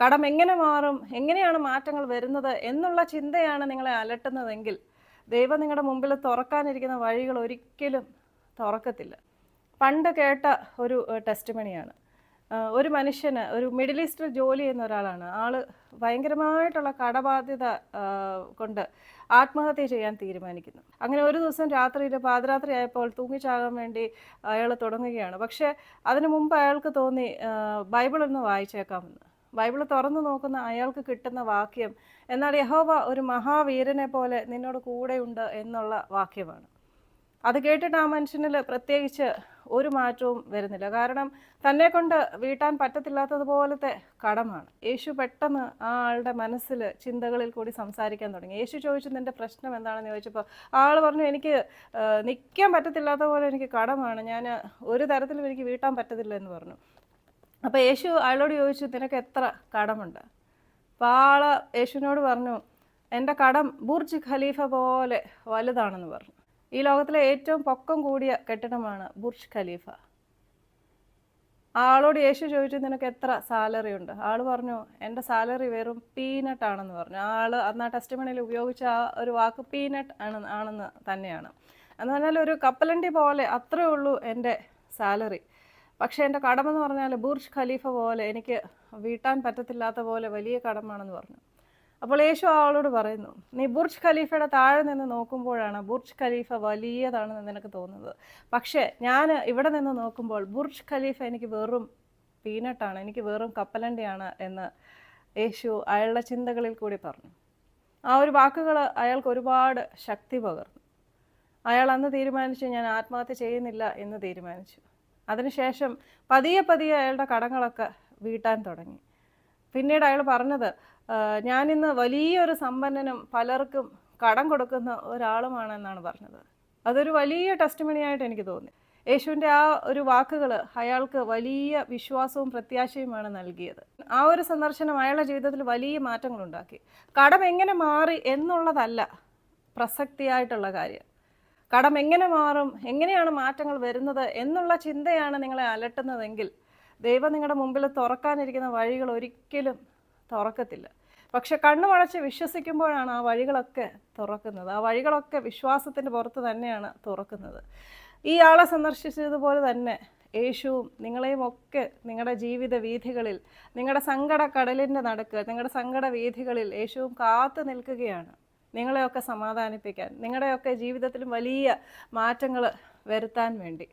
കടം എങ്ങനെ മാറും, എങ്ങനെയാണ് മാറ്റങ്ങൾ വരുന്നത് എന്നുള്ള ചിന്തയാണ് നിങ്ങളെ അലട്ടുന്നതെങ്കിൽ ദൈവം നിങ്ങളുടെ മുമ്പിൽ തുറക്കാനിരിക്കുന്ന വഴികൾ ഒരിക്കലും തുറക്കത്തില്ല. പണ്ട് കേട്ട ഒരു ടെസ്റ്റിമണിയാണ്. ഒരു മനുഷ്യന് ഒരു മിഡിൽ ഈസ്റ്റിൽ ജോലി ചെയ്യുന്ന ഒരാളാണ്. ആള് ഭയങ്കരമായിട്ടുള്ള കടബാധ്യത കൊണ്ട് ആത്മഹത്യ ചെയ്യാൻ തീരുമാനിക്കുന്നു. അങ്ങനെ ഒരു ദിവസം രാത്രിയിൽ പാതിരാത്രി ആയപ്പോൾ തൂങ്ങിച്ചാകാൻ വേണ്ടി അയാൾ തുടങ്ങുകയാണ്. പക്ഷേ അതിനു മുമ്പ് അയാൾക്ക് തോന്നി ബൈബിൾ ഒന്ന് വായിച്ചേക്കാമെന്ന്. ബൈബിൾ തുറന്നു നോക്കുന്ന അയാൾക്ക് കിട്ടുന്ന വാക്യം, എന്നാൽ യഹോവ ഒരു മഹാവീരനെ പോലെ നിന്നോട് കൂടെയുണ്ട് എന്നുള്ള വാക്യമാണ്. അത് കേട്ടിട്ട് ആ മനുഷ്യനിൽ പ്രത്യേകിച്ച് ഒരു മാറ്റവും വരുന്നില്ല. കാരണം തന്നെ കൊണ്ട് വീട്ടാൻ പറ്റത്തില്ലാത്തതുപോലത്തെ കടമാണ്. യേശു പെട്ടെന്ന് ആ ആളുടെ മനസ്സിൽ ചിന്തകളിൽ കൂടി സംസാരിക്കാൻ തുടങ്ങി. യേശു ചോദിച്ചു, നിൻ്റെ പ്രശ്നം എന്താണെന്ന് ചോദിച്ചപ്പോൾ ആൾ പറഞ്ഞു, എനിക്ക് നിൽക്കാൻ പറ്റത്തില്ലാത്ത പോലെ എനിക്ക് കടമാണ്, ഞാൻ ഒരു തരത്തിലും എനിക്ക് വീട്ടാൻ പറ്റത്തില്ല എന്ന് പറഞ്ഞു. അപ്പോൾ യേശു അയാളോട് ചോദിച്ചു, നിനക്ക് എത്ര കടമുണ്ട്? അപ്പോൾ ആൾ യേശുവിനോട് പറഞ്ഞു, എൻ്റെ കടം ബുർജ് ഖലീഫ പോലെ വലുതാണെന്ന് പറഞ്ഞു. ഈ ലോകത്തിലെ ഏറ്റവും പൊക്കം കൂടിയ കെട്ടിടമാണ് ബുർജ് ഖലീഫ. ആളോട് യേശു ചോദിച്ചു, നിനക്ക് എത്ര സാലറി ഉണ്ട്? ആൾ പറഞ്ഞു, എൻ്റെ സാലറി വെറും പീനട്ട് ആണെന്ന് പറഞ്ഞു. ആൾ അന്ന് ആ ടെസ്റ്റിമണിയിൽ ഉപയോഗിച്ച ആ ഒരു വാക്ക് പീനട്ട് ആണെന്ന് തന്നെയാണ്. എന്ന് പറഞ്ഞാൽ ഒരു കപ്പലണ്ടി പോലെ അത്രേ ഉള്ളൂ എൻ്റെ സാലറി. പക്ഷേ എൻ്റെ കടമെന്ന് പറഞ്ഞാൽ ബുർജ് ഖലീഫ പോലെ, എനിക്ക് വീട്ടാൻ പറ്റത്തില്ലാത്ത പോലെ വലിയ കടമാണെന്ന് പറഞ്ഞു. അപ്പോൾ യേശു ആളോട് പറയുന്നു, നീ ബുർജ് ഖലീഫയുടെ താഴെ നിന്ന് നോക്കുമ്പോഴാണ് ബുർജ് ഖലീഫ വലിയതാണെന്ന് നിനക്ക് തോന്നുന്നത്. പക്ഷേ ഞാൻ ഇവിടെ നിന്ന് നോക്കുമ്പോൾ ബുർജ് ഖലീഫ എനിക്ക് വെറും പീനട്ടാണ്, എനിക്ക് വെറും കപ്പലണ്ടിയാണ് എന്ന് യേശു അയാളുടെ ചിന്തകളിൽ കൂടി പറഞ്ഞു. ആ ഒരു വാക്കുകൾ അയാൾക്ക് ഒരുപാട് ശക്തി പകർന്നു. അയാൾ അന്ന് തീരുമാനിച്ചു, ഞാൻ ആത്മഹത്യ ചെയ്യുന്നില്ല എന്ന് തീരുമാനിച്ചു. അതിനുശേഷം പതിയെ പതിയെ അയാളുടെ കടങ്ങളൊക്കെ വീട്ടാൻ തുടങ്ങി. പിന്നീട് അയാൾ പറഞ്ഞത്, ഞാനിന്ന് വലിയൊരു സമ്പന്നനും പലർക്കും കടം കൊടുക്കുന്ന ഒരാളുമാണെന്നാണ് പറഞ്ഞത്. അതൊരു വലിയ ടെസ്റ്റിമണിയായിട്ട് എനിക്ക് തോന്നി. യേശുവിൻ്റെ ആ ഒരു വാക്കുകൾ അയാൾക്ക് വലിയ വിശ്വാസവും പ്രത്യാശയുമാണ് നൽകിയത്. ആ ഒരു സന്ദർശനം അയാളുടെ ജീവിതത്തിൽ വലിയ മാറ്റങ്ങളുണ്ടാക്കി. കടം എങ്ങനെ മാറി എന്നുള്ളതല്ല പ്രസക്തിയായിട്ടുള്ള കാര്യം. കടം എങ്ങനെ മാറും, എങ്ങനെയാണ് മാറ്റങ്ങൾ വരുന്നത് എന്നുള്ള ചിന്തയാണ് നിങ്ങളെ അലട്ടുന്നതെങ്കിൽ ദൈവം നിങ്ങളുടെ മുമ്പിൽ തുറക്കാനിരിക്കുന്ന വഴികൾ ഒരിക്കലും തുറക്കത്തില്ല. പക്ഷെ കണ്ണുമടച്ച് വിശ്വസിക്കുമ്പോഴാണ് ആ വഴികളൊക്കെ തുറക്കുന്നത്. ആ വഴികളൊക്കെ വിശ്വാസത്തിൻ്റെ പുറത്ത് തന്നെയാണ് തുറക്കുന്നത്. ഈ ആളെ സന്ദർശിച്ചതുപോലെ തന്നെ യേശുവും നിങ്ങളെയും ഒക്കെ നിങ്ങളുടെ ജീവിത വീഥികളിൽ, നിങ്ങളുടെ സങ്കട കടലിൻ്റെ നടുക്ക്, നിങ്ങളുടെ സങ്കട വീഥികളിൽ യേശുവും കാത്തു നിൽക്കുകയാണ് നിങ്ങളെയൊക്കെ സമാധാനിപ്പിക്കാൻ, നിങ്ങളുടെയൊക്കെ ജീവിതത്തിലും വലിയ മാറ്റങ്ങൾ വരുത്താൻ വേണ്ടി.